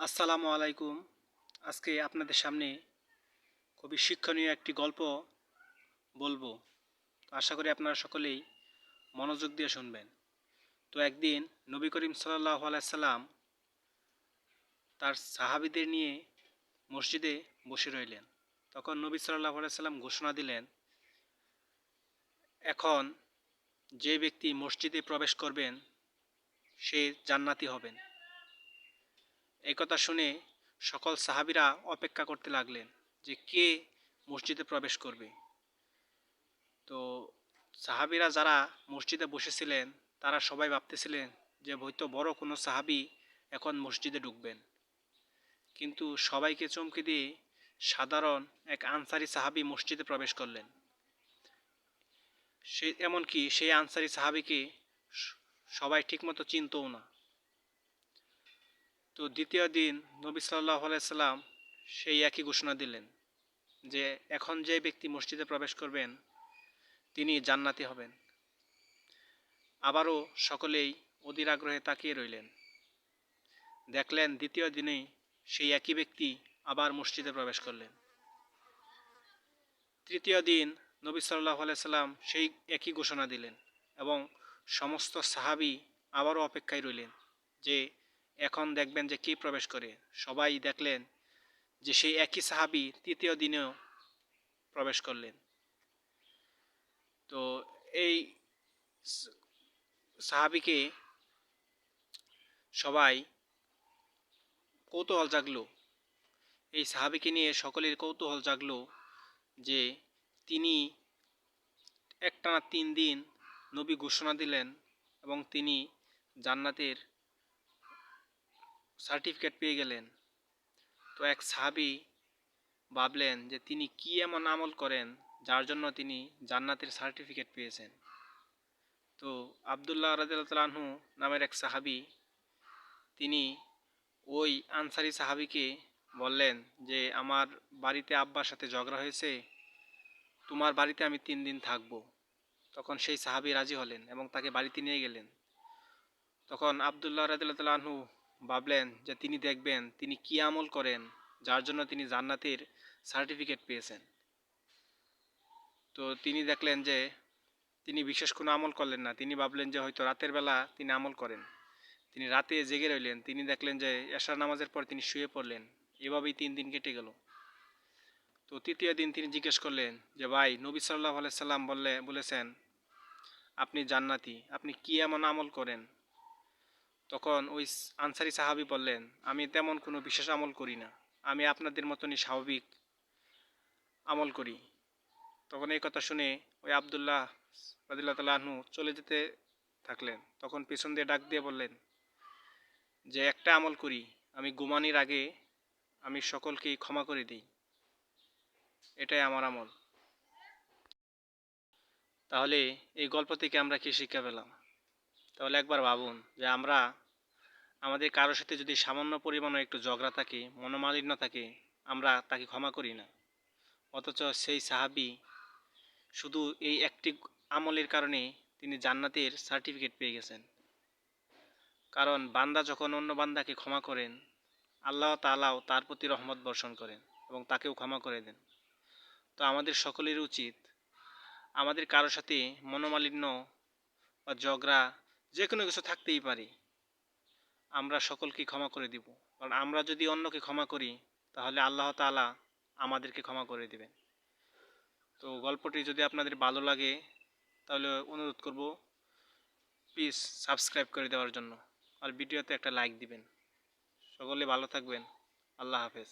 আসসালামু আলাইকুম। আজকে আপনাদের সামনে খুবই শিক্ষণীয় একটি গল্প বলবো। আশা করি আপনারা সকলেই মনোযোগ দিয়ে শুনবেন। তো একদিন নবী করিম সাল্লাল্লাহু আলাইহি সাল্লাম তার সাহাবীদের নিয়ে মসজিদে বসে রইলেন। তখন নবী সাল্লাল্লাহু আলাইহি সাল্লাম ঘোষণা দিলেন, এখন যে ব্যক্তি মসজিদে প্রবেশ করবেন সে জান্নাতি হবেন। এই কথা শুনে সকল সাহাবীরা অপেক্ষা করতে লাগলেন যে কে মসজিদে প্রবেশ করবে। তো সাহাবীরা যারা মসজিদে বসেছিলেন তারা সবাই ভাবতেছিলেন যে হয়তো বড় কোনো সাহাবী এখন মসজিদে ঢুকবেন, কিন্তু সবাইকে চমকে দিয়ে সাধারণ এক আনসারী সাহাবী মসজিদে প্রবেশ করলেন। এমনকি সেই আনসারী সাহাবীকে সবাই ঠিকমতো চিনতও না। তো দ্বিতীয় দিন নবী সাল্লাল্লাহু আলাইহি সাল্লাম সেই একই ঘোষণা দিলেন যে এখন যে ব্যক্তি মসজিদে প্রবেশ করবেন তিনি জান্নাতি হবেন। আবারও সকলেই অধীর আগ্রহে তাকিয়ে রইলেন। দেখলেন দ্বিতীয় দিনেই সেই একই ব্যক্তি আবার মসজিদে প্রবেশ করলেন। তৃতীয় দিন নবী সাল্লাল্লাহু আলাইহি সাল্লাম সেই একই ঘোষণা দিলেন এবং সমস্ত সাহাবী আবারও অপেক্ষায় রইলেন যে এখন দেখবেন যে কে প্রবেশ করে। সবাই দেখলেন যে সেই একই সাহাবী তৃতীয় দিনেও প্রবেশ করলেন। তো এই সাহাবীকে সবাই কৌতূহল জাগলো, এই সাহাবীকে নিয়ে সকলের কৌতূহল জাগলো যে তিনি একটানা 3 দিন নবী ঘোষণা দিলেন এবং তিনি জান্নাতের সার্টিফিকেট পেয়ে গেলেন। তো এক সাহাবী ভাবলেন যে তিনি কি এমন আমল করেন যার জন্য তিনি জান্নাতের সার্টিফিকেট পেয়েছেন। তো আব্দুল্লাহ রাদিয়াল্লাহু তাআলা আনহু নামের এক সাহাবী তিনি ওই আনসারী সাহাবীকে বললেন যে আমার বাড়িতে আব্বার সাথে ঝগড়া হয়েছে, তোমার বাড়িতে আমি 3 দিন থাকবো। তখন সেই সাহাবী রাজি হলেন এবং তাকে বাড়িতে নিয়ে গেলেন। তখন আব্দুল্লাহ রাদিয়াল্লাহু তাআলা আনহু ভাবলেন যে তিনি দেখবেন তিনি কি আমল করেন যার জন্য তিনি জান্নাতের সার্টিফিকেট পেয়েছেন। তো তিনি দেখলেন যে তিনি বিশেষ কোনো আমল করলেন না। তিনি ভাবলেন যে হয়তো রাতের বেলা তিনি আমল করেন। তিনি রাতে জেগে রইলেন। তিনি দেখলেন যে এশার নামাজের পর তিনি শুয়ে পড়লেন। এভাবেই 3 দিন কেটে গেল। তো তৃতীয় দিন তিনি জিজ্ঞেস করলেন যে ভাই, নবী সাল্লাল্লাহু আলাইহি সাল্লাম বলেছেন আপনি জান্নাতি, আপনি কি এমন আমল করেন? তখন ওই আনসারী সাহাবী বললেন, আমি তেমন কোনো বিশেষ আমল করি না, আমি আপনাদের মতনই স্বাভাবিক আমল করি। তখন এই কথা শুনে ওই আব্দুল্লাহ রাদিয়াল্লাহু তাআলা আনহু চলে যেতে থাকলেন। তখন পেছন দিয়ে ডাক দিয়ে বললেন যে একটা আমল করি, আমি ঘুমানোর আগে আমি সকলকেই ক্ষমা করে দিই, এটাই আমার আমল। তাহলে এই গল্প থেকে আমরা কি শিক্ষা পেলাম? তাহলে একবার ভাবুন যে আমরা আমাদের কারোর সাথে যদি সামান্য পরিমাণও একটু ঝগড়া থাকে, মনোমালিন্য থাকে, আমরা তাকে ক্ষমা করি না। অথচ সেই সাহাবী শুধু এই একটি আমলের কারণে তিনি জান্নাতের সার্টিফিকেট পেয়ে গেছেন। কারণ বান্দা যখন অন্য বান্দাকে ক্ষমা করেন, আল্লাহ তাআলাও তার প্রতি রহমত বর্ষণ করেন এবং তাকেও ক্ষমা করে দেন। তো আমাদের সকলের উচিত আমাদের কারোর সাথে মনোমালিন্য বা ঝগড়া যে কোনো কিছু থাকতেই পারে, আমরা সকলকে ক্ষমা করে দিব। কারণ আমরা যদি অন্যকে ক্ষমা করি তাহলে আল্লাহ তাআলা আমাদেরকে ক্ষমা করে দিবেন। তো গল্পটি যদি আপনাদের ভালো লাগে তাহলে অনুরোধ করব প্লিজ সাবস্ক্রাইব করে দেওয়ার জন্য, আর ভিডিওতে একটা লাইক দিবেন। সকলে ভালো থাকবেন। আল্লাহ হাফেজ।